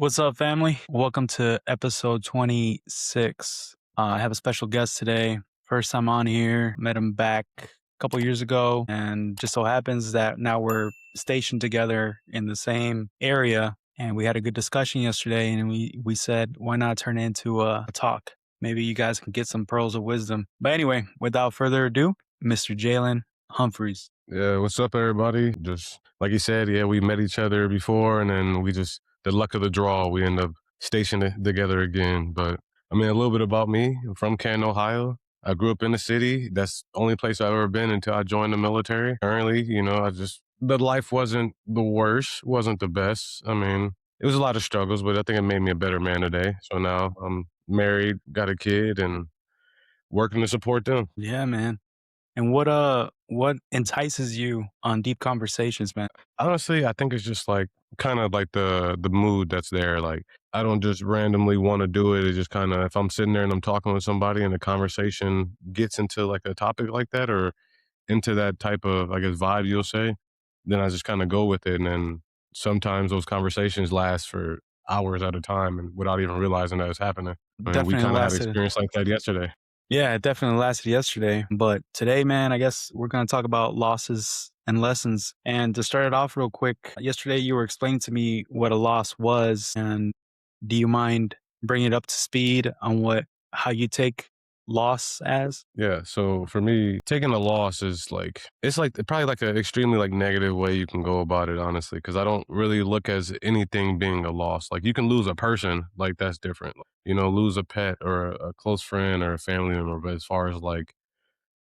What's up, family? Welcome to episode 26. I have a special guest today. First time on here. Met him back a couple years ago, and just so happens that now we're stationed together in the same area. And we had a good discussion yesterday, and we said, why not turn it into a talk? Maybe you guys can get some pearls of wisdom. But anyway, without further ado, Mr. Jalon Humphreys. Yeah, what's up, everybody? Just like you said, yeah, we met each other before, and then the luck of the draw, we end up stationed together again. But I mean, a little bit about me. I'm from Canton, Ohio. I grew up in the city. That's the only place I've ever been until I joined the military. Currently, the life wasn't the worst, wasn't the best. I mean, it was a lot of struggles, but I think it made me a better man today. So now I'm married, got a kid, and working to support them. Yeah, man. And what entices you on deep conversations, man? Honestly, I think it's just like kind of like the mood that's there. Like I don't just randomly want to do it. It's just kind of if I'm sitting there and I'm talking with somebody and the conversation gets into like a topic like that or into that type of I guess vibe you'll say, then I just kind of go with it. And then sometimes those conversations last for hours at a time and without even realizing that it's happening. I mean, we Definitely kind of had lasted. experience like that yesterday. Yeah, it definitely lasted yesterday. But today, man, I guess we're going to talk about losses and lessons. And to start it off real quick, yesterday you were explaining to me what a loss was. And do you mind bringing it up to speed on how you take loss as? Yeah, so for me, taking a loss is like it's like probably like an extremely like negative way you can go about it, honestly, because I don't really look as anything being a loss. Like you can lose a person, like that's different. Lose a pet or a close friend or a family member. But as far as like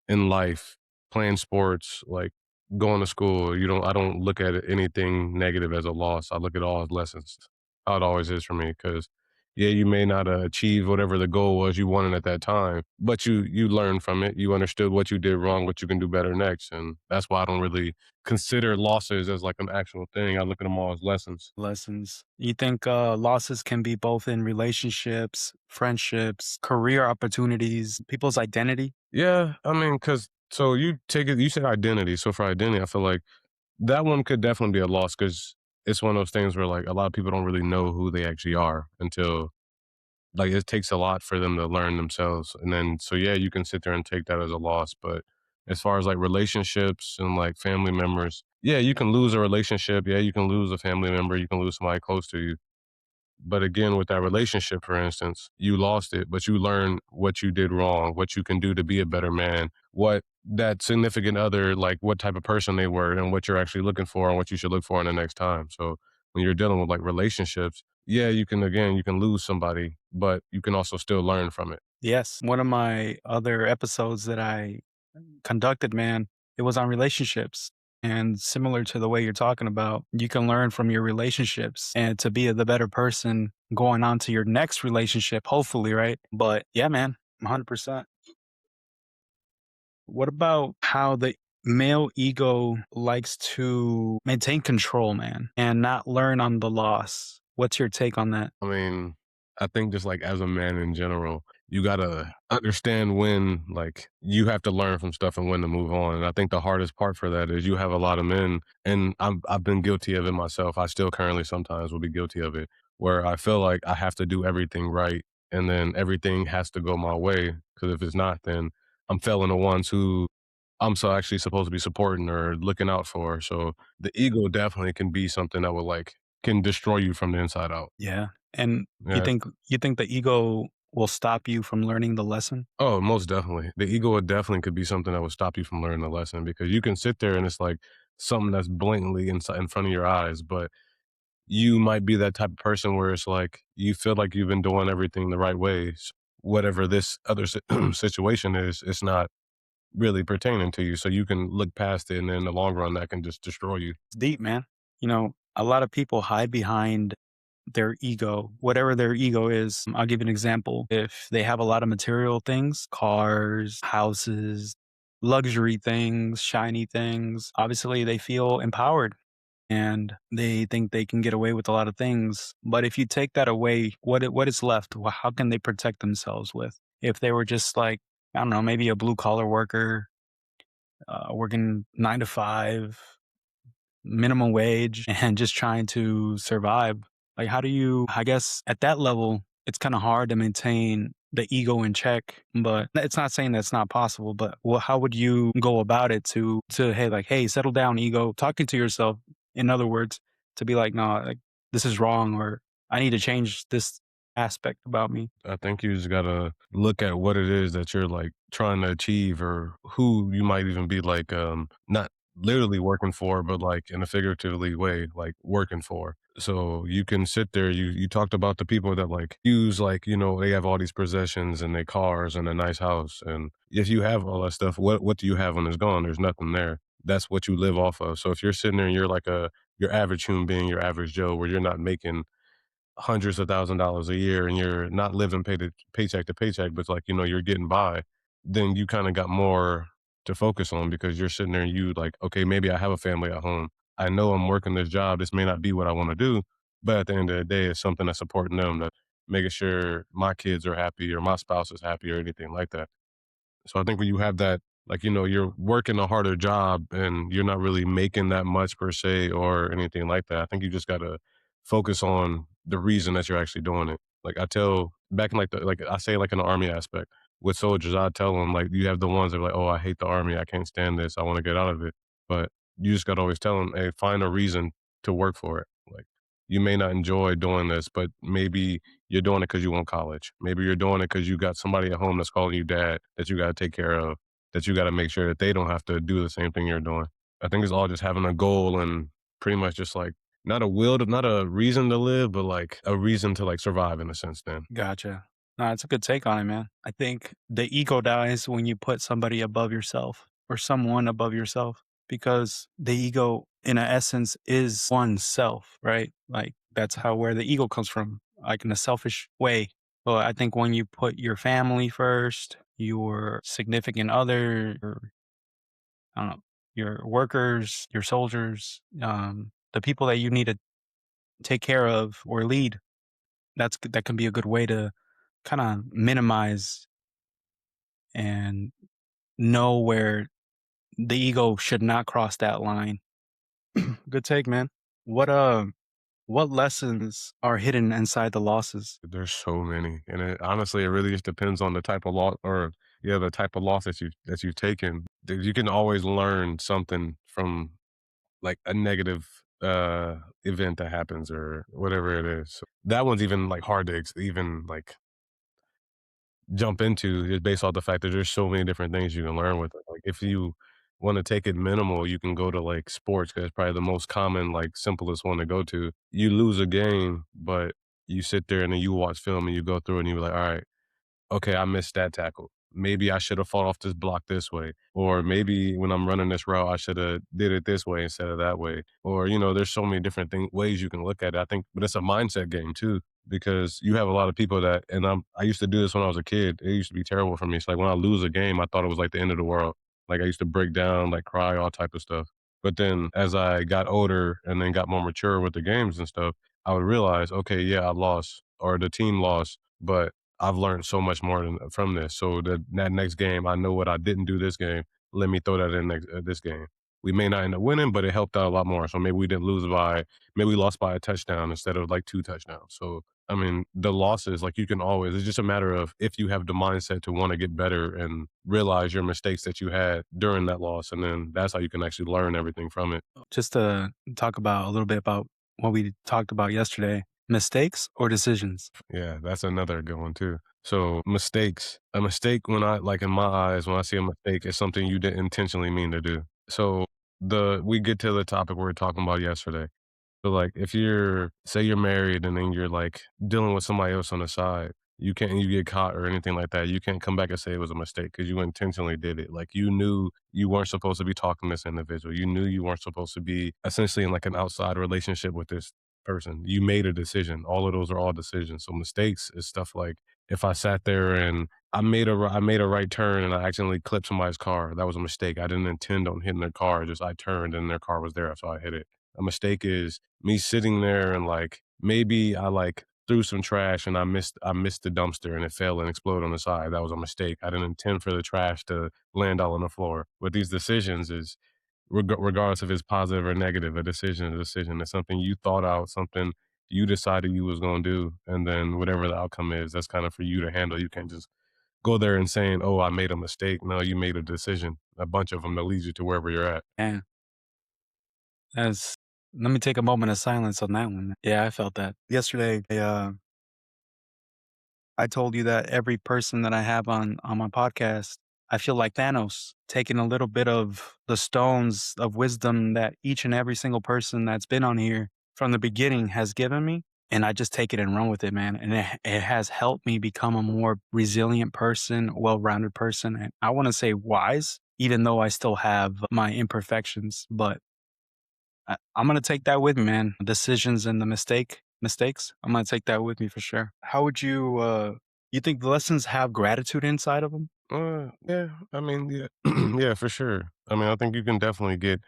in life, playing sports, like going to school, I don't look at anything negative as a loss. I look at all as lessons. How it always is for me, because yeah, you may not achieve whatever the goal was you wanted at that time, but you learn from it. You understood what you did wrong, what you can do better next, and that's why I don't really consider losses as like an actual thing. I look at them all as lessons. Lessons. You think losses can be both in relationships, friendships, career opportunities, people's identity? Yeah, I mean, because so you take it. You said identity. So for identity, I feel like that one could definitely be a loss because it's one of those things where like a lot of people don't really know who they actually are until like it takes a lot for them to learn themselves. And then so yeah, you can sit there and take that as a loss. But as far as like relationships and like family members, yeah, you can lose a relationship. Yeah, you can lose a family member. You can lose somebody close to you. But again, with that relationship, for instance, you lost it, but you learn what you did wrong, what you can do to be a better man, what that significant other, like what type of person they were and what you're actually looking for and what you should look for in the next time. So when you're dealing with like relationships, yeah, you can lose somebody, but you can also still learn from it. Yes. One of my other episodes that I conducted, man, it was on relationships. And similar to the way you're talking about, you can learn from your relationships and to be the better person going on to your next relationship, hopefully, right? But yeah, man, 100%. What about how the male ego likes to maintain control, man, and not learn on the loss? What's your take on that? I mean, I think just like as a man in general, you gotta understand when like you have to learn from stuff and when to move on. And I think the hardest part for that is you have a lot of men, and I've been guilty of it myself. I still currently sometimes will be guilty of it, where I feel like I have to do everything right, and then everything has to go my way. Because if it's not, then I'm failing the ones who I'm so actually supposed to be supporting or looking out for. So the ego definitely can be something that will like can destroy you from the inside out. Yeah. And Yeah. you think the ego will stop you from learning the lesson? Oh, most definitely. The ego would definitely could be something that would stop you from learning the lesson because you can sit there and it's like something that's blatantly in front of your eyes, but you might be that type of person where it's like you feel like you've been doing everything the right way. Whatever this other situation is, it's not really pertaining to you. So you can look past it, and in the long run, that can just destroy you. It's deep, man. You know, a lot of people hide behind their ego, whatever their ego is. I'll give you an example. If they have a lot of material things, cars, houses, luxury things, shiny things, obviously they feel empowered and they think they can get away with a lot of things. But if you take that away, what is left? How can they protect themselves with? If they were just like, I don't know, maybe a blue collar worker, working 9 to 5, minimum wage, and just trying to survive. Like, how do you, I guess at that level, it's kind of hard to maintain the ego in check, but it's not saying that's not possible, but how would you go about it to, hey, like, hey, settle down, ego, talking to yourself, in other words, to be like, no, like, this is wrong, or I need to change this aspect about me. I think you just gotta look at what it is that you're like trying to achieve or who you might even be like not literally working for, but like in a figuratively way, like working for. So you can sit there, you talked about the people that like use like, they have all these possessions and their cars and a nice house. And if you have all that stuff, what do you have when it's gone? There's nothing there. That's what you live off of. So if you're sitting there and you're like your average human being, your average Joe, where you're not making hundreds of $1,000s a year and you're not living paycheck to paycheck, but it's like, you're getting by, then you kind of got more to focus on because you're sitting there and you like, okay, maybe I have a family at home. I know I'm working this job. This may not be what I want to do, but at the end of the day, it's something that's supporting them, that making sure my kids are happy or my spouse is happy or anything like that. So I think when you have that, like, you're working a harder job and you're not really making that much per se or anything like that. I think you just gotta focus on the reason that you're actually doing it. Like I tell back in like I say like in the army aspect with soldiers, I tell them like you have the ones that are like, oh, I hate the army, I can't stand this, I want to get out of it. But you just gotta always tell them, hey, find a reason to work for it. Like you may not enjoy doing this, but maybe you're doing it because you want college. Maybe you're doing it because you got somebody at home that's calling you dad that you gotta take care of, that you gotta make sure that they don't have to do the same thing you're doing. I think it's all just having a goal and pretty much just like not a reason to live, but like a reason to like survive in a sense then. Gotcha. No, it's a good take on it, man. I think the ego dies when you put somebody above yourself or someone above yourself, because the ego, in a essence, is oneself, right? Like that's how where the ego comes from, like in a selfish way. But I think when you put your family first, your significant other, or I don't know, your workers, your soldiers, the people that you need to take care of or lead, that can be a good way to kind of minimize and know where the ego should not cross that line. Good take, man. What what lessons are hidden inside the losses? There's so many. And honestly, it really just depends on the type of loss or yeah, the type of loss that you've taken. You can always learn something from like a negative event that happens or whatever it is. So that one's even like hard to even like jump into just based off the fact that there's so many different things you can learn with it. Like if you want to take it minimal, you can go to like sports because it's probably the most common, like simplest one to go to. You lose a game, but you sit there and then you watch film and you go through and you're like, all right, okay, I missed that tackle. Maybe I should have fought off this block this way. Or maybe when I'm running this route, I should have did it this way instead of that way. Or, there's so many different ways you can look at it. I think, but it's a mindset game too, because you have a lot of people that, and I used to do this when I was a kid. It used to be terrible for me. It's like when I lose a game, I thought it was like the end of the world. Like I used to break down, like cry, all type of stuff. But then as I got older and then got more mature with the games and stuff, I would realize, okay, yeah, I lost or the team lost, but I've learned so much more from this. So that next game, I know what I didn't do this game. Let me throw that in this game. We may not end up winning, but it helped out a lot more. So maybe we didn't lose by, maybe we lost by a touchdown instead of like two touchdowns. So I mean, the losses, like you can always, it's just a matter of if you have the mindset to want to get better and realize your mistakes that you had during that loss. And then that's how you can actually learn everything from it. Just to talk about a little bit about what we talked about yesterday, mistakes or decisions. Yeah, that's another good one too. So mistakes, a mistake when I like in my eyes, when I see a mistake, is something you didn't intentionally mean to do. So we get to the topic we were talking about yesterday. So, like, if you're say you're married and then you're, like, dealing with somebody else on the side, you get caught or anything like that, you can't come back and say it was a mistake because you intentionally did it. Like, you knew you weren't supposed to be talking to this individual. You knew you weren't supposed to be essentially in, like, an outside relationship with this person. You made a decision. All of those are all decisions. So mistakes is stuff like if I sat there and I made a right turn and I accidentally clipped somebody's car, that was a mistake. I didn't intend on hitting their car, just I turned and their car was there, so I hit it. A mistake is me sitting there and like maybe I like threw some trash and I missed the dumpster and it fell and exploded on the side. That was a mistake. I didn't intend for the trash to land all on the floor. But these decisions is regardless if it's positive or negative, a decision is a decision. It's something you thought out, something you decided you was gonna do, and then whatever the outcome is, that's kind of for you to handle. You can't just go there and saying, "Oh, I made a mistake." No, you made a decision, a bunch of them that leads you to wherever you're at. And as let me take a moment of silence on that one. Yeah, I felt that. Yesterday, I told you that every person that I have on my podcast, I feel like Thanos, taking a little bit of the stones of wisdom that each and every single person that's been on here from the beginning has given me, and I just take it and run with it, man. And it has helped me become a more resilient person, well-rounded person, and I want to say wise, even though I still have my imperfections. But I'm gonna take that with me, man. Decisions and the mistakes. I'm gonna take that with me for sure. How would you? You think the lessons have gratitude inside of them? Yeah, I mean, yeah, yeah, for sure. I mean, I think you can definitely get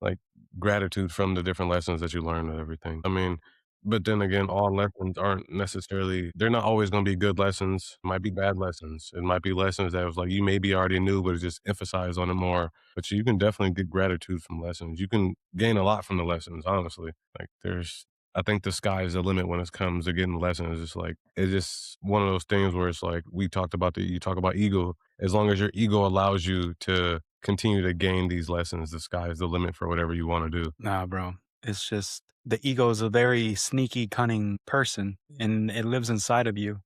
like gratitude from the different lessons that you learn and everything. I mean, but then again, all lessons aren't necessarily, they're not always going to be good lessons. It might be bad lessons. It might be lessons that was like you maybe already knew, but it just emphasized on it more. But you can definitely get gratitude from lessons. You can gain a lot from the lessons, honestly. Like I think the sky is the limit when it comes to getting lessons. It's just one of those things where it's like we talked about you talk about ego. As long as your ego allows you to continue to gain these lessons, the sky is the limit for whatever you want to do. Nah, bro. It's just the ego is a very sneaky, cunning person, and it lives inside of you,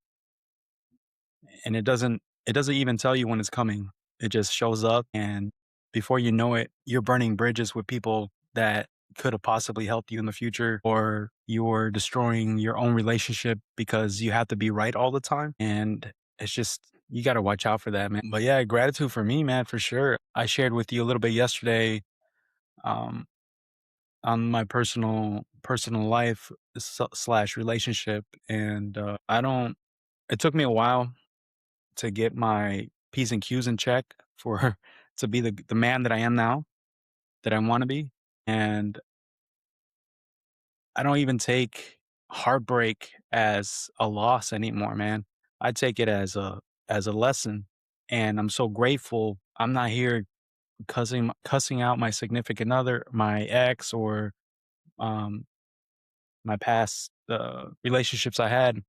and it doesn't even tell you when it's coming. It just shows up, and before you know it, you're burning bridges with people that could have possibly helped you in the future, or you're destroying your own relationship because you have to be right all the time. And it's just you got to watch out for that, man. But yeah, gratitude for me, man, for sure. I shared with you a little bit yesterday um, on my personal life slash relationship, and I don't. It took me a while to get my P's and Q's in check for to be the man that I am now, that I wanna be, and I don't even take heartbreak as a loss anymore, man. I take it as a lesson, and I'm so grateful. I'm not here cussing out my significant other, my ex, or, um my past relationships I had,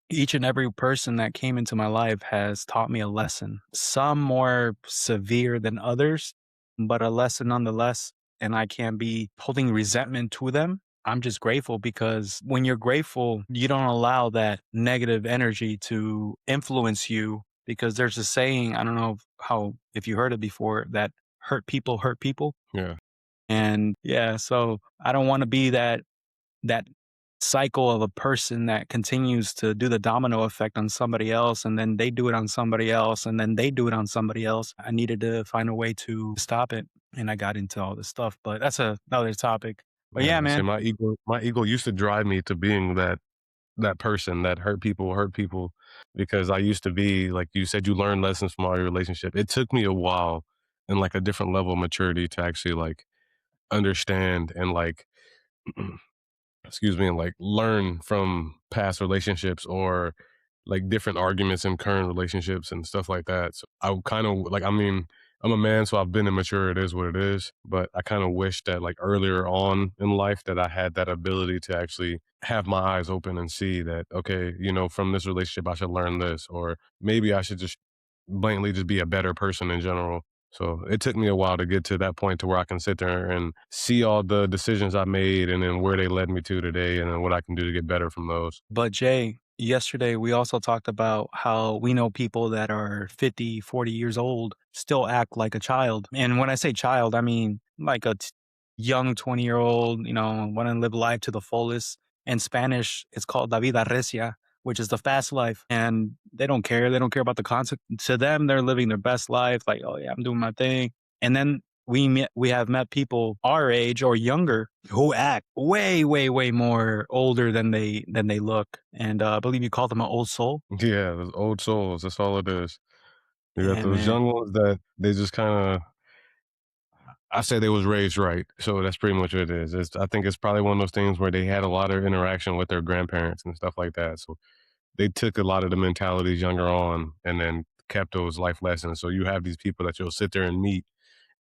each and every person that came into my life has taught me a lesson, some more severe than others, but a lesson nonetheless. And I can't be holding resentment to them. I'm just grateful because when you're grateful, you don't allow that negative energy to influence you. Because there's a saying, I don't know how, if you heard it before, that hurt people. Yeah. And yeah, so I don't want to be that cycle of a person that continues to do the domino effect on somebody else, and then they do it on somebody else, and then they do it on somebody else. I needed to find a way to stop it, and I got into all this stuff, but that's another topic. But Yeah, yeah, I say man. my ego used to drive me to being that person that hurt people because I used to be like you said, you learn lessons from all your relationship. It took me a while and like a different level of maturity to actually like understand and like excuse me, and like learn from past relationships or like different arguments in current relationships and stuff like that. So I kind of like, I mean, I'm a man, so I've been immature. It is what it is. But I kind of wish that like earlier on in life that I had that ability to actually have my eyes open and see that, okay, from this relationship, I should learn this, or maybe I should just blatantly just be a better person in general. So it took me a while to get to that point to where I can sit there and see all the decisions I made and then where they led me to today and then what I can do to get better from those. But Jay, yesterday we also talked about how we know people that are 50, 40 years old still act like a child. And when I say child, I mean like young 20-year-old, want to live life to the fullest. In Spanish, it's called la vida recia, which is the fast life. And they don't care. They don't care about the consequence. To them, they're living their best life. Like, oh yeah, I'm doing my thing. And then we have met people our age or younger who act way, way, way more older than they look. And I believe you call them an old soul. Yeah, those old souls, that's all it is. You got Yeah, those man. young ones that they just kinda I say they was raised right, so that's pretty much what it is. I think it's probably one of those things where they had a lot of interaction with their grandparents and stuff like that, so they took a lot of the mentalities younger on and then kept those life lessons. So you have these people that you'll sit there and meet,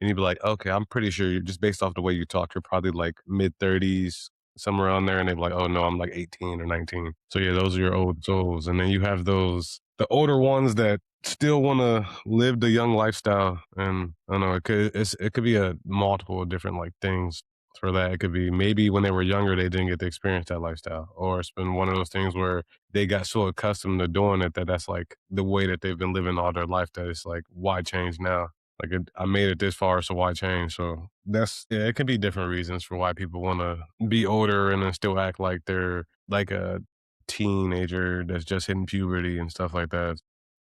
and you'd be like, "Okay, I'm pretty sure you're just based off the way you talk, you're probably like mid-30s, somewhere around there, and they're like, "Oh no, I'm like 18 or 19." So yeah, those are your old souls, and then you have the older ones that still want to live the young lifestyle. And I don't know, it could be a multiple of different like things for that. It could be maybe when they were younger they didn't get to experience that lifestyle, or it's been one of those things where they got so accustomed to doing it that that's like the way that they've been living all their life, that it's like, why change now? Like I made it this far, so why change? So that's yeah, it could be different reasons for why people want to be older and then still act like they're like a teenager that's just hitting puberty and stuff like that.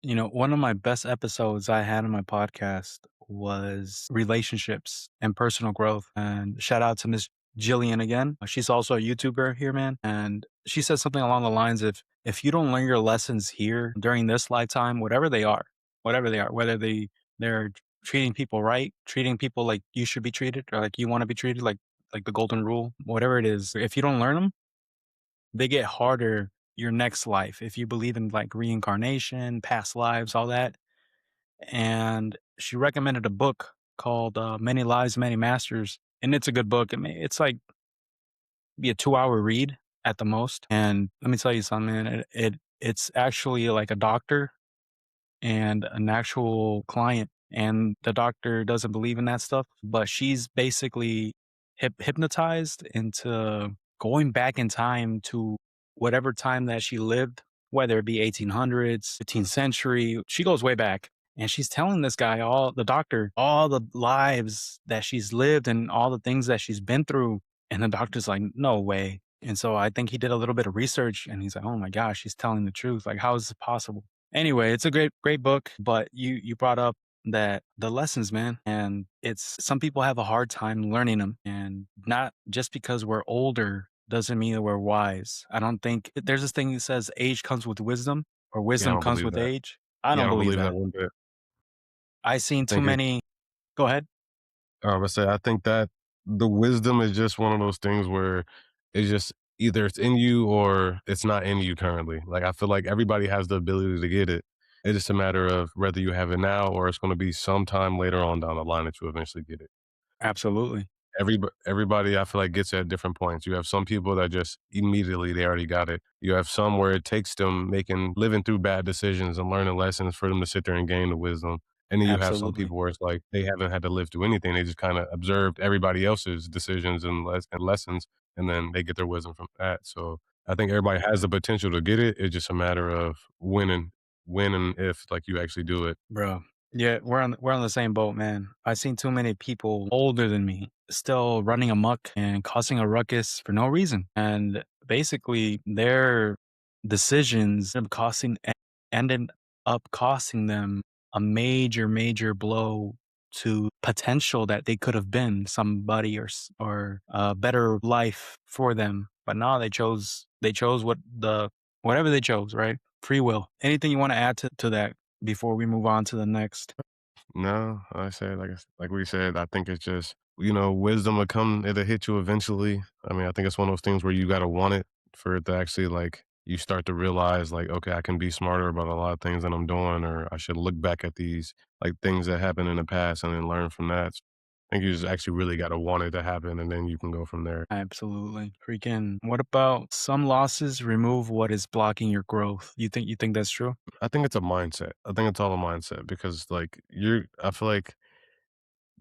You know, one of my best episodes I had on my podcast was relationships and personal growth. And shout out to Miss Jillian again. She's also a YouTuber here, man. And she said something along the lines of, if you don't learn your lessons here during this lifetime, whatever they are, whether they're treating people right, treating people like you should be treated or like you want to be treated, like the golden rule, whatever it is, if you don't learn them, they get harder your next life. If you believe in like reincarnation, past lives, all that. And she recommended a book called Many Lives, Many Masters. And it's a good book. I mean, it's like be a 2 hour read at the most. And let me tell you something, man, it's actually like a doctor and an actual client. And the doctor doesn't believe in that stuff, but she's basically hypnotized into going back in time to whatever time that she lived, whether it be 1800s, 15th century. She goes way back. And she's telling this guy, all the doctor, all the lives that she's lived and all the things that she's been through. And the doctor's like, no way. And so I think he did a little bit of research and he's like, oh my gosh, she's telling the truth. Like, how is this possible? Anyway, it's a great book, but you brought up that the lessons, man, and it's some people have a hard time learning them, and not just because we're older doesn't mean that we're wise. I don't think there's this thing that says age comes with wisdom or Yeah, I wisdom don't comes believe with that. age. I Yeah, I don't don't believe believe that that. one bit. I seen I too think it many. Go ahead. I say I think that the wisdom is just one of those things where it's just either it's in you or it's not in you currently. Like I feel like everybody has the ability to get it. It's just a matter of whether you have it now or it's going to be sometime later on down the line that you eventually get it. Absolutely. Everybody I feel like gets it at different points. You have some people that just immediately they already got it. You have some where it takes them living through bad decisions and learning lessons for them to sit there and gain the wisdom. And then you have some Absolutely, people where it's like they haven't had to live through anything. They just kind of observed everybody else's decisions and lessons, and then they get their wisdom from that. So I think everybody has the potential to get it. It's just a matter of when and if like you actually do it. bro. Yeah, we're on the same boat, man. I've seen too many people older than me still running amok and causing a ruckus for no reason. And basically their decisions ended up costing them a major blow to potential that they could have been somebody or a better life for them. But no, they chose whatever they chose, right? Free will. Anything you want to add to that before we move on to the next? No, I said like we said, I think it's just wisdom will come. It'll hit you eventually. I mean, I think it's one of those things where you gotta want it for it to actually like you start to realize like, okay, I can be smarter about a lot of things that I'm doing, or I should look back at these like things that happened in the past and then learn from that. I think you just actually really gotta want it to happen, and then you can go from there. Absolutely. Freaking what about some losses remove what is blocking your growth? You think that's true? I think it's a mindset. I think it's all a mindset because like I feel like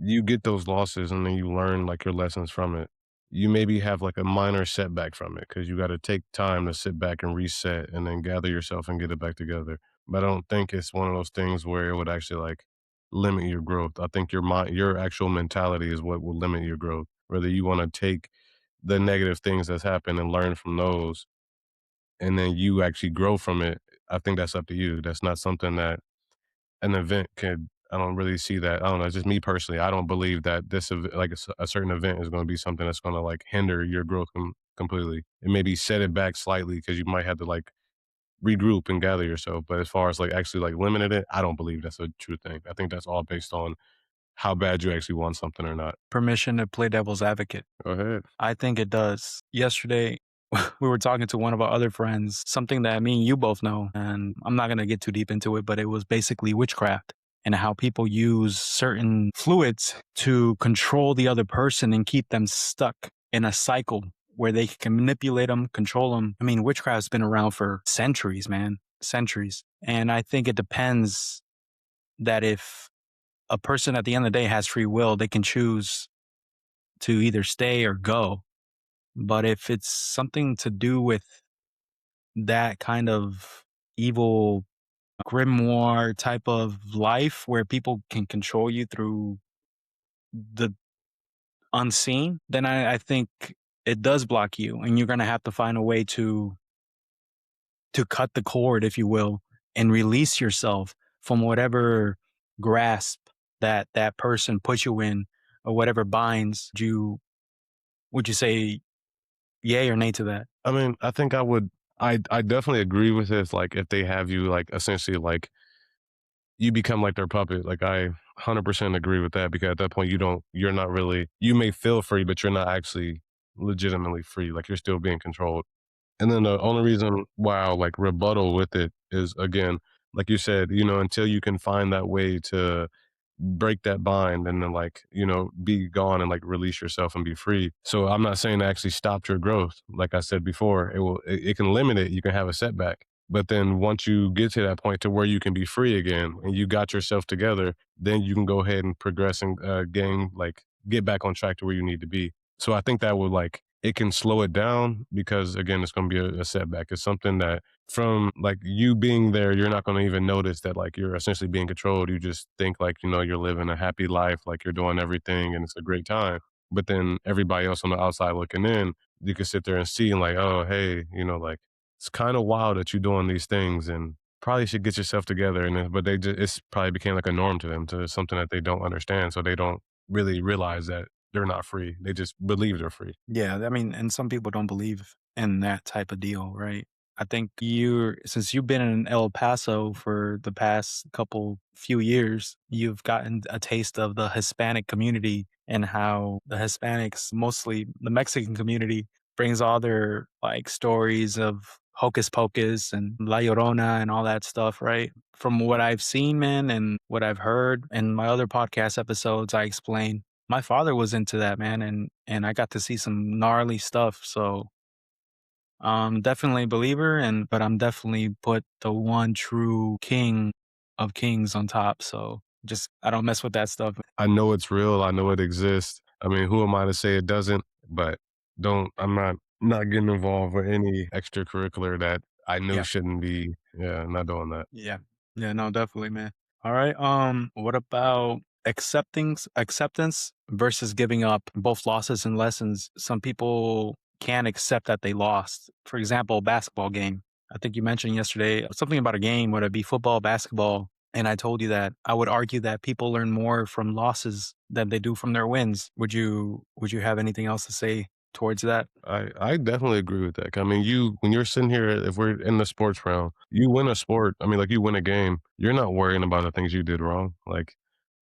you get those losses and then you learn like your lessons from it. You maybe have like a minor setback from it because you got to take time to sit back and reset and then gather yourself and get it back together. But I don't think it's one of those things where it would actually like limit your growth. I think your actual mentality is what will limit your growth. Whether you want to take the negative things that's happened and learn from those and then you actually grow from it, I think that's up to you. That's not something that an event could I don't really see that. I don't know, it's just me personally. I don't believe that like a certain event is going to be something that's going to like hinder your growth completely. It maybe set it back slightly because you might have to like regroup and gather yourself. But as far as like actually like limiting it, I don't believe that's a true thing. I think that's all based on how bad you actually want something or not. Permission to play devil's advocate. Go ahead. I think it does. Yesterday, we were talking to one of our other friends, something that me and you both know, and I'm not going to get too deep into it, but it was basically witchcraft and how people use certain fluids to control the other person and keep them stuck in a cycle where they can manipulate them, control them. I mean, witchcraft's been around for centuries, man, centuries. And I think it depends that if a person at the end of the day has free will, they can choose to either stay or go. But if it's something to do with that kind of evil grimoire type of life where people can control you through the unseen, then I think it does block you, and you're gonna have to find a way to cut the cord, if you will, and release yourself from whatever grasp that that person puts you in or whatever binds you. Would you say yay or nay to that? I mean, I think I definitely agree with this, like, if they have you, like, essentially, like, you become like their puppet, like, I 100% agree with that because at that point, you're not really you may feel free, but you're not actually legitimately free, like, you're still being controlled. And then the only reason why I'll, like, rebuttal with it is, again, like you said, until you can find that way to break that bind and then, like, be gone and, like, release yourself and be free. So I'm not saying to actually stop your growth. Like I said before, it can limit it. You can have a setback. But then once you get to that point to where you can be free again and you got yourself together, then you can go ahead and progress and gain, like, get back on track to where you need to be. So I think that would, like, it can slow it down because again, it's going to be a setback. It's something that from, like, you being there, you're not going to even notice that, like, you're essentially being controlled. You just think like, you're living a happy life, like you're doing everything and it's a great time. But then everybody else on the outside looking in, you can sit there and see and like, oh, hey, like, it's kind of wild that you're doing these things and probably should get yourself together. And but they just, it's probably became like a norm to them, to something that they don't understand. So they don't really realize that they're not free. They just believe they're free. Yeah, I mean, and some people don't believe in that type of deal, right? I think since you've been in El Paso for the past couple few years, you've gotten a taste of the Hispanic community and how the Hispanics, mostly the Mexican community, brings all their like stories of hocus pocus and La Llorona and all that stuff, right? From what I've seen, man, and what I've heard in my other podcast episodes, I explain my father was into that, man, and I got to see some gnarly stuff. So definitely a believer, and but I'm definitely put the one true king of kings on top. So just I don't mess with that stuff. I know it's real. I know it exists. I mean, who am I to say it doesn't? But I'm not getting involved with any extracurricular that I knew Yeah. shouldn't be. Yeah, not doing that. Yeah. Yeah, no, definitely, man. All right. What about acceptance versus giving up both losses and lessons? Some people can't accept that they lost. For example, a basketball game. I think you mentioned yesterday something about a game, whether it be football, basketball. And I told you that I would argue that people learn more from losses than they do from their wins. Would you have anything else to say towards that? I definitely agree with that. I mean, when you're sitting here, if we're in the sports realm, you win a sport. I mean, like, you win a game. You're not worrying about the things you did wrong. Like,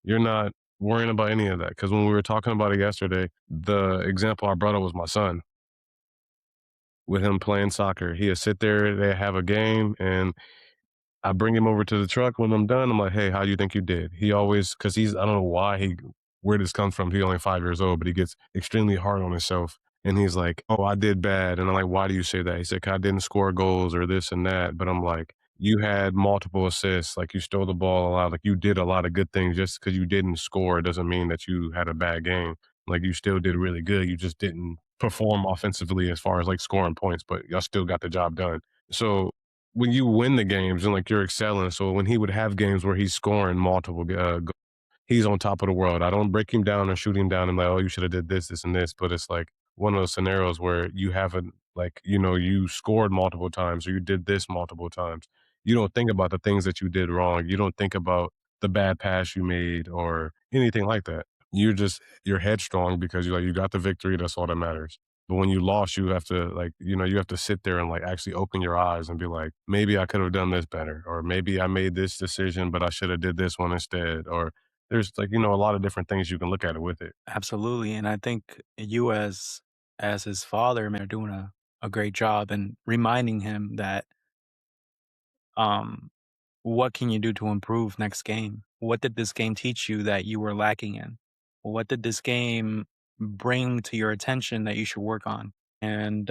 you're not worrying about any of that. Because when we were talking about it yesterday, the example I brought up was my son with him playing soccer. He'll sit there, they have a game, and I bring him over to the truck when I'm done. I'm like, "Hey, how do you think you did?" He always, because I don't know where this comes from. He's only 5 years old, but he gets extremely hard on himself. And he's like, "Oh, I did bad." And I'm like, "Why do you say that?" He said, "'Cause I didn't score goals or this and that." But I'm like, "You had multiple assists. Like, you stole the ball a lot. Like, you did a lot of good things. Just because you didn't score doesn't mean that you had a bad game. Like, you still did really good. You just didn't perform offensively as far as, like, scoring points, but y'all still got the job done." So when you win the games and, like, you're excelling, so when he would have games where he's scoring multiple he's on top of the world. I don't break him down or shoot him down and like, oh, you should have did this, this, and this. But it's like one of those scenarios where you haven't, like, you scored multiple times or you did this multiple times. You don't think about the things that you did wrong. You don't think about the bad pass you made or anything like that. You're headstrong because you got the victory. That's all that matters. But when you lost, you have to, like, you have to sit there and, like, actually open your eyes and be like, maybe I could have done this better, or maybe I made this decision, but I should have did this one instead, or there's, like, a lot of different things you can look at it with it. Absolutely, and I think you as his father, man, are doing a great job in reminding him that um what can you do to improve next game? What did this game teach you that you were lacking in? What did this game bring to your attention that you should work on? And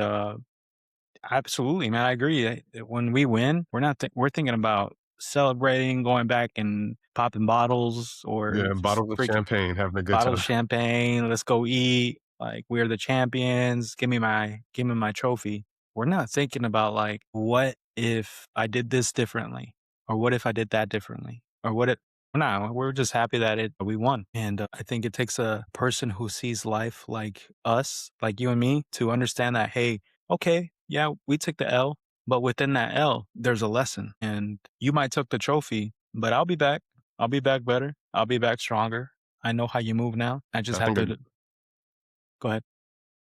absolutely, man, I agree. When we win, we're not we're thinking about celebrating, going back and popping bottles, or Yeah, just bottles of freaking champagne, having a good bottle of time. champagne. Let's go eat. Like, we're the champions. Give me my trophy. We're not thinking about like, what if I did this differently, or what if I did that differently, or what if. No, we're just happy that we won. And I think it takes a person who sees life like us, like you and me, to understand that, hey, okay, yeah, we took the L, but within that L, there's a lesson. And you might took the trophy, but I'll be back. I'll be back better. I'll be back stronger. I know how you move now. I just I have think a to go ahead.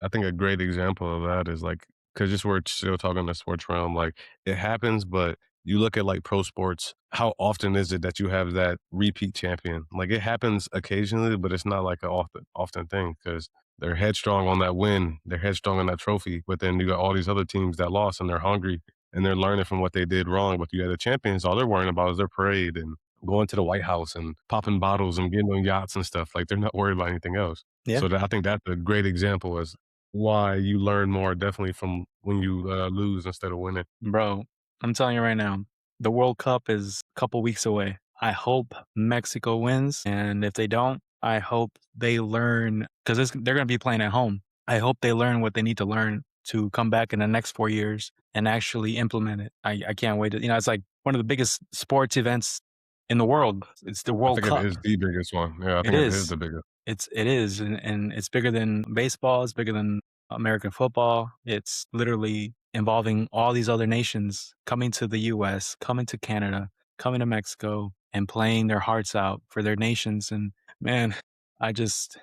I think a great example of that is like, because just we're still talking the sports realm, like it happens, but you look at like pro sports, how often is it that you have that repeat champion? Like it happens occasionally, but it's not like an often thing because they're headstrong on that win, they're headstrong on that trophy. But then you got all these other teams that lost and they're hungry and they're learning from what they did wrong. But you got the champions, all they're worrying about is their parade and going to the White House and popping bottles and getting on yachts and stuff. Like they're not worried about anything else. Yeah, So I think that's a great example as why you learn more definitely from when you, lose instead of winning. bro. I'm telling you right now, the World Cup is a couple weeks away. I hope Mexico wins, and if they don't, I hope they learn, because they're going to be playing at home. I hope they learn what they need to learn to come back in the next 4 years and actually implement it. I can't wait to, it's like one of the biggest sports events in the world. It's the I World think it Cup. is the biggest one. Yeah, I It think it is is. the biggest. It is, and it's bigger than baseball, it's bigger than American football. It's literally involving all these other nations coming to the US, coming to Canada, coming to Mexico, and playing their hearts out for their nations. And man, I just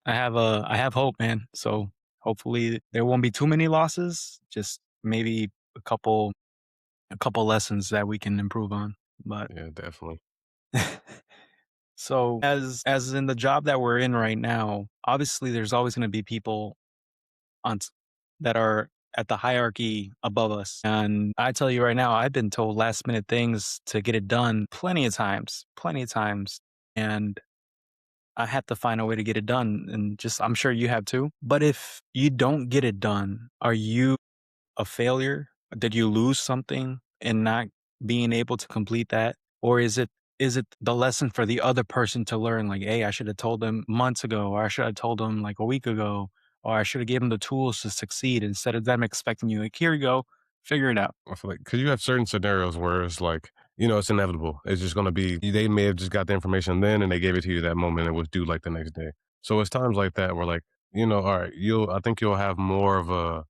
I have hope, man. So hopefully there won't be too many losses, just maybe a couple a couple lessons that we can improve on. But Yeah, definitely. so as in the job that we're in right now, obviously there's always going to be people on that are at the hierarchy above us. And I tell you right now, I've been told last minute things to get it done plenty of times. And I have to find a way to get it done. And just, I'm sure you have too. But if you don't get it done, are you a failure? Did you lose something in not being able to complete that? Or is it the lesson for the other person to learn, like, hey, I should have told them months ago, or I should have told them like a week ago, or I should have given them the tools to succeed instead of them expecting you, like, here you go, figure it out. I feel like because you have certain scenarios where it's like, it's inevitable. It's just gonna be they may have just got the information then and they gave it to you that moment and it was due like the next day. So it's times like that where like, all right, I think you'll have more of a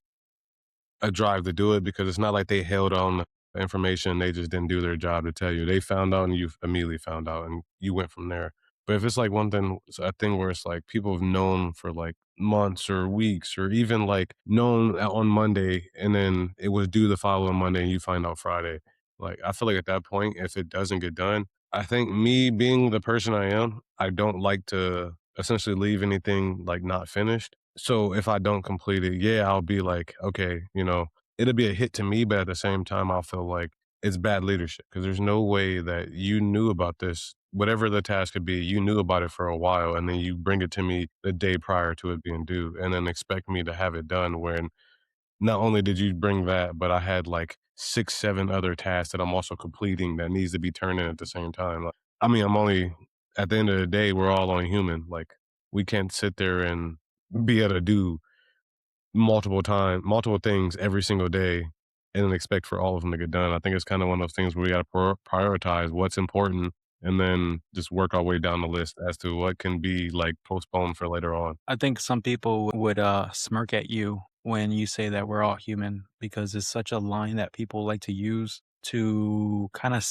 drive to do it because it's not like they held on the information, they just didn't do their job to tell you. They found out and you immediately found out and you went from there. But if it's like a thing where it's like people have known for like months or weeks or even like known on Monday and then it was due the following Monday and you find out Friday. Like I feel like at that point, if it doesn't get done, I think me being the person I am, I don't like to essentially leave anything like not finished. So if I don't complete it, yeah, I'll be like, okay, it'll be a hit to me, but at the same time, I'll feel like it's bad leadership because there's no way that you knew about this, whatever the task could be, you knew about it for a while, and then you bring it to me the day prior to it being due, and then expect me to have it done when not only did you bring that, but I had like 6, 7 other tasks that I'm also completing that needs to be turned in at the same time. Like, I mean, I'm only at the end of the day, we're all only human. Like, we can't sit there and be able to do multiple things every single day and then expect for all of them to get done. I think it's kind of one of those things where we got to prioritize what's important and then just work our way down the list as to what can be like postponed for later on. I think some people would smirk at you when you say that we're all human, because it's such a line that people like to use to kind of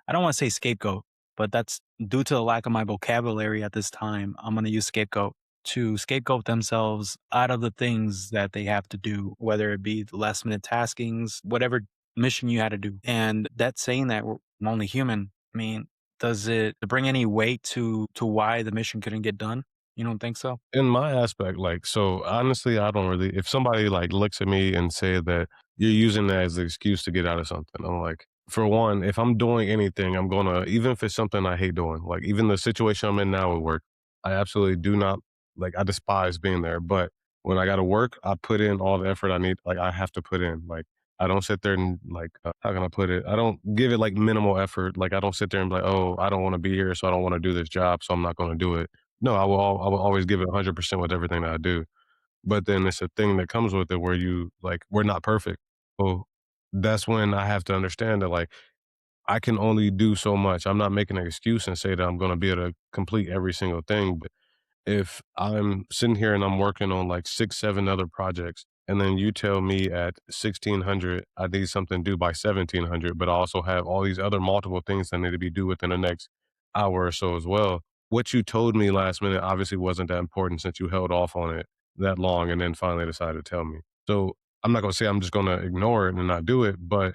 I don't want to say scapegoat, but that's due to the lack of my vocabulary at this time. I'm going to use scapegoat to scapegoat themselves out of the things that they have to do, whether it be the last minute taskings, whatever mission you had to do. And that saying that we're only human, I mean, does it bring any weight to why the mission couldn't get done? You don't think so? In my aspect, like, so honestly, I don't really, if somebody like looks at me and say that you're using that as an excuse to get out of something, I'm like, for one, if I'm doing anything, I'm gonna, even if it's something I hate doing, like even the situation I'm in now at work, I absolutely do not, like, I despise being there. But When I gotta work, I put in all the effort I need, like, I have to put in, like, I don't sit there and, like, how can I put it? I don't give it, like, minimal effort, like, I don't sit there and be like, "Oh, I don't wanna be here, so I don't wanna do this job, so I'm not gonna do it." No, I will always give it 100% with everything that I do, but then it's a thing that comes with it where you like, we're not perfect. So, that's when I have to understand that, like, I can only do so much. I'm not making an excuse and say that I'm gonna be able to complete every single thing, but if I'm sitting here and I'm working on like 6, 7 other projects, and then you tell me at 1600 I need something due by 1700, but I also have all these other multiple things that need to be due within the next hour or so as well. What you told me last minute obviously wasn't that important since you held off on it that long and then finally decided to tell me. So I'm not gonna say I'm just gonna ignore it and not do it, but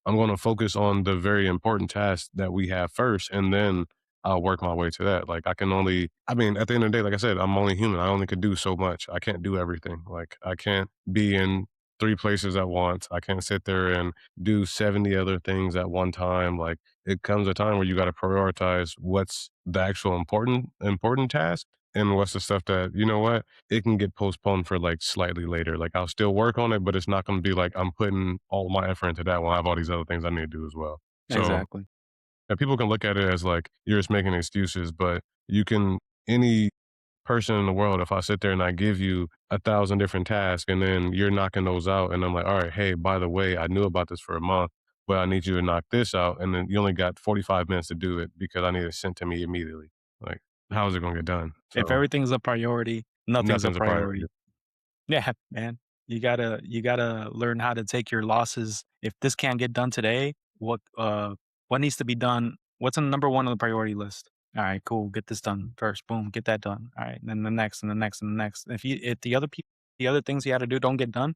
I'm going to focus on the very important tasks that we have first, and then I'll work my way to that. Like I can only, I mean, at the end of the day, like I said, I'm only human. I only could do so much. I can't do everything. Like I can't be in 3 places at once. I can't sit there and do 70 other things at one time. Like it comes a time where you got to prioritize what's the actual important task and what's the stuff that, you know what, it can get postponed for like slightly later. Like I'll still work on it, but it's not going to be like I'm putting all my effort into that while I have all these other things I need to do as well. So Exactly. and people can look at it as like you're just making excuses, but you can any person in the world, if I sit there and I give you 1,000 different tasks and then you're knocking those out, and I'm like, all right, hey, by the way, I knew about this for a month, but I need you to knock this out, and then you only got 45 minutes to do it because I need it sent to me immediately. Like, how is it going to get done? If So everything's a priority, nothing's a nothing's a priority. priority. Yeah, man. You gotta learn how to take your losses. If this can't get done today, what needs to be done? What's on number one on the priority list? All right, cool. Get this done first. Boom, get that done. All right, and then the next and the next and the next. If the other things you had to do don't get done,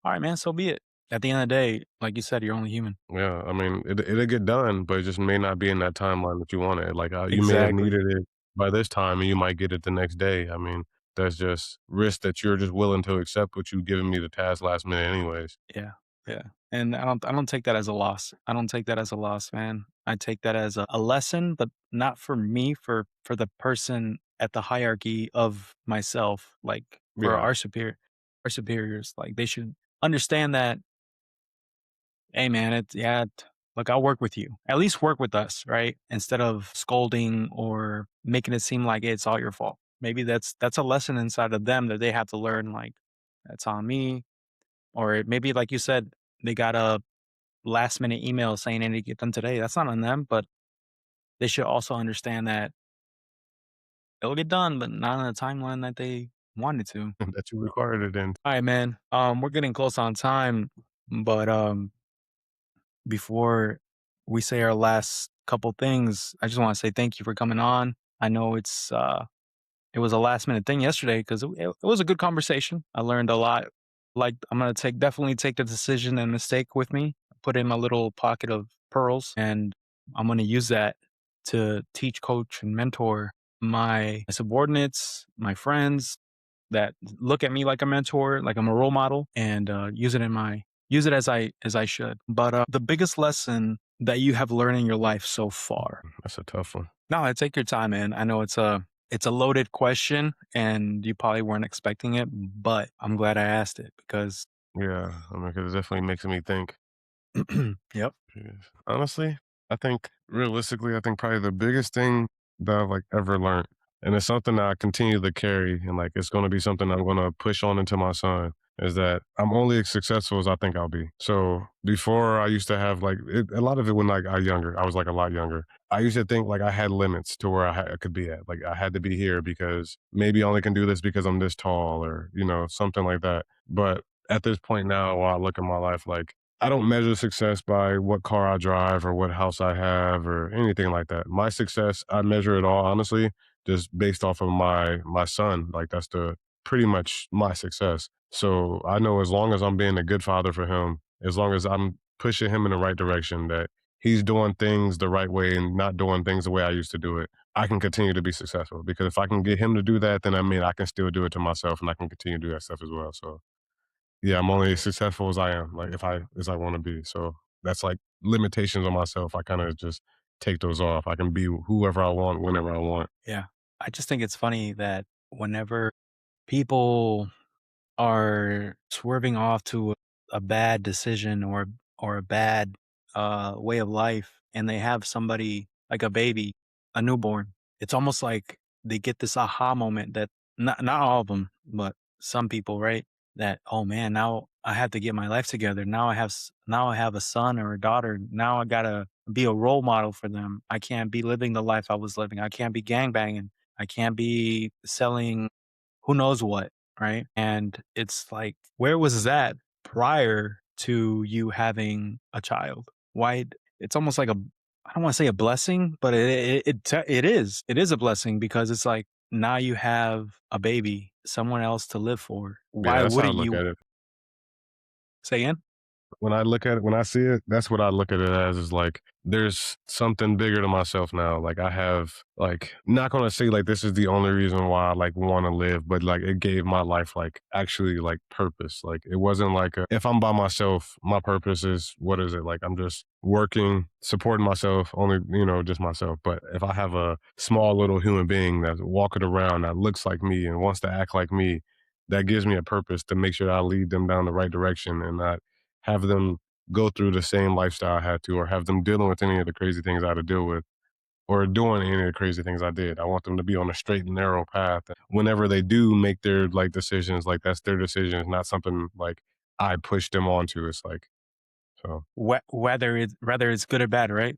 all right, man, so be it. At the end of the day, like you said, you're only human. Yeah, I mean, it'll get done, but it just may not be in that timeline that you want it. Like, you may have Exactly. needed it by this time, and you might get it the next day. I mean, that's just risk that you're just willing to accept with you giving me the task last minute anyways. Yeah, yeah, and I don't take that as a loss. I don't take that as a loss, man. I take that as a lesson, but not for me, for the person at the hierarchy of myself, like, for Yeah, our superiors, like, they should understand that, "Hey, man, look, I'll work with you. At least work with us, right? Instead of scolding or making it seem like it's all your fault." Maybe that's a lesson inside of them that they have to learn, like, "That's on me." Or maybe, like you said, they got a last minute email saying they need to get done today. That's not on them, but they should also understand that it'll get done, but not on the timeline that they wanted to. that you required it in. All right, man. We're getting close on time, but before we say our last couple things, I just want to say thank you for coming on. I know it was a last minute thing yesterday because it was a good conversation. I learned a lot. Like, I'm gonna definitely take the decision and mistake with me, put in my little pocket of pearls, and I'm gonna use that to teach, coach, and mentor my subordinates, my friends that look at me like a mentor, like I'm a role model, and use it as I should. But the biggest lesson that you have learned in your life so far. That's a tough one. No, take your time, man. I know it's a loaded question and you probably weren't expecting it, but I'm glad I asked it because Yeah, I mean, 'cause it definitely makes me think. yep. Yes. Honestly, I think realistically, I think probably the biggest thing that I've like ever learned, and it's something that I continue to carry, and like it's going to be something I'm going to push on into my son, is that I'm only as successful as I think I'll be. So before I used to have like a lot of it when like I was like a lot younger. I used to think like I had limits to where I could be at. Like I had to be here because maybe I only can do this because I'm this tall or, something like that. But at this point now, while I look at my life, like I don't measure success by what car I drive or what house I have or anything like that. My success, I measure it all honestly just based off of my son. Like that's the pretty much my success. So I know as long as I'm being a good father for him, as long as I'm pushing him in the right direction, that he's doing things the right way and not doing things the way I used to do it, I can continue to be successful. Because if I can get him to do that, then I mean I can still do it to myself and I can continue to do that stuff as well. So yeah, I'm only as successful as I am, like, if I as I wanna be, so that's, like, limitations on myself, I kinda just take those off, I can be whoever I want, whenever I want. Yeah. I just think it's funny that whenever people are swerving off to a bad decision or a bad way of life, and they have somebody like a baby, a newborn. It's almost like they get this aha moment that not all of them, but some people, right? That, oh man, now I have to get my life together. Now I have a son or a daughter. Now I gotta be a role model for them. I can't be living the life I was living. I can't be gangbanging. I can't be selling who knows what, right? And it's like, where was that prior to you having a child? Why? It's almost like a, I don't want to say a blessing, but it is a blessing because it's like now you have a baby, someone else to live for. Yeah, Why that's how I wouldn't look you at it. say again? When I look at it, when I see it, that's what I look at it as is like there's something bigger to myself now. Like I have like not gonna say like this is the only reason why I like want to live, but like it gave my life like actually like purpose. Like it wasn't like if I'm by myself, my purpose is what is it? Like I'm just working, supporting myself, only, just myself. But if I have a small little human being that's walking around that looks like me and wants to act like me, that gives me a purpose to make sure that I lead them down the right direction and not have them go through the same lifestyle I had to, or have them dealing with any of the crazy things I had to deal with, or doing any of the crazy things I did. I want them to be on a straight and narrow path. Whenever they do make their like decisions, like that's their decisions, not something like I pushed them onto. It's like so. Whether it's good or bad, right?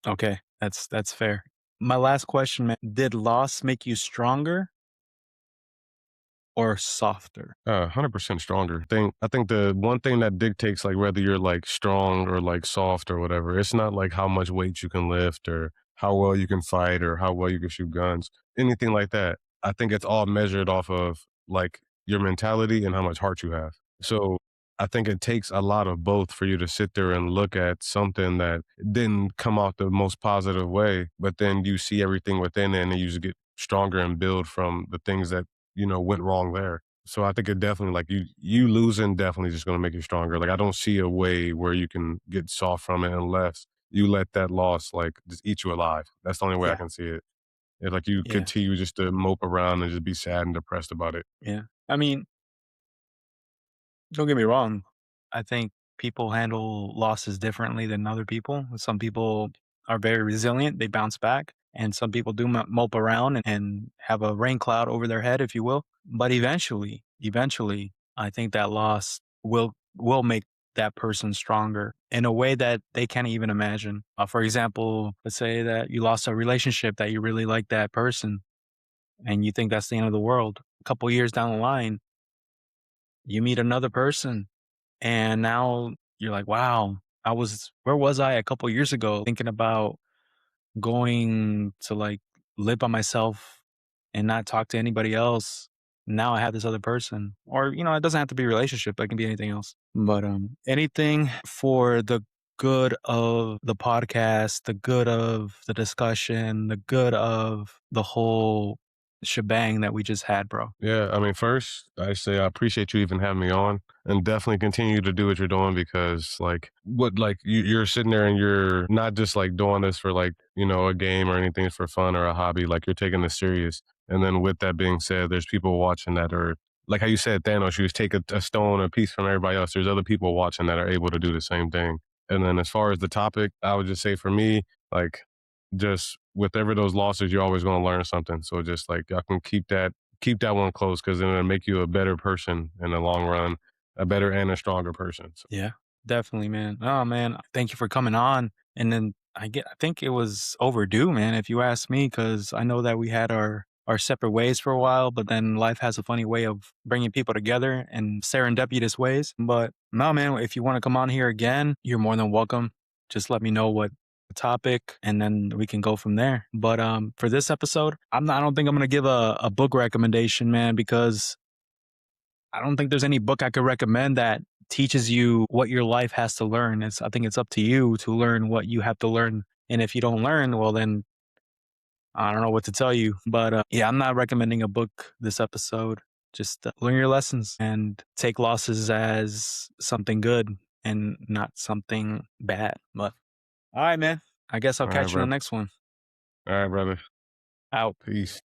Okay, that's fair. My last question, man, did loss make you stronger or softer? 100% stronger. I think the one thing that dictates like whether you're like strong or like soft or whatever, it's not like how much weight you can lift or how well you can fight or how well you can shoot guns, anything like that. I think it's all measured off of like your mentality and how much heart you have. So I think it takes a lot of both for you to sit there and look at something that didn't come out the most positive way, but then you see everything within it and then you just get stronger and build from the things that went wrong there. So I think it definitely like you losing definitely just gonna make you stronger. Like I don't see a way where you can get soft from it unless you let that loss like just eat you alive. That's the only way I Yeah, can see it. If like you yeah, continue just to mope around and just be sad and depressed about it. yeah. I mean, don't get me wrong. I think people handle losses differently than other people. Some people are very resilient, they bounce back, and some people do mope around and have a rain cloud over their head, if you will. But eventually, I think that loss will make that person stronger in a way that they can't even imagine. For example, let's say that you lost a relationship that you really like that person, and you think that's the end of the world. A couple years down the line, you meet another person and now you're like, wow, where was I a couple years ago thinking about going to like live by myself and not talk to anybody else. Now I have this other person. Or, it doesn't have to be a relationship, it can be anything else. But anything for the good of the podcast, the good of the discussion, the good of the whole shebang that we just had, bro. Yeah, I mean, first, I say I appreciate you even having me on, and definitely continue to do what you're doing because, like, what like you're sitting there and you're not just like doing this for like a game or anything for fun or a hobby. Like you're taking this serious. And then with that being said, there's people watching that are like how you said Thanos, you just take a stone, a piece from everybody else. There's other people watching that are able to do the same thing. And then as far as the topic, I would just say for me, like just with every those losses, you're always going to learn something. So just like I can keep that one close because then it'll make you a better person in the long run, a better and a stronger person. So, Yeah, definitely, man. Oh man, thank you for coming on. And then I think it was overdue, man, if you ask me, because I know that we had our separate ways for a while, but then life has a funny way of bringing people together in serendipitous ways. But no, man, if you want to come on here again, you're more than welcome. Just let me know what the topic, and then we can go from there. But for this episode, I don't think I'm gonna give a book recommendation, man, because I don't think there's any book I could recommend that teaches you what your life has to learn. I think it's up to you to learn what you have to learn. And if you don't learn, well, then I don't know what to tell you. But yeah, I'm not recommending a book this episode. Just learn your lessons and take losses as something good and not something bad. But all right, man. I guess I'll all right, catch you bro. on the next one. All right, brother. Out. Peace.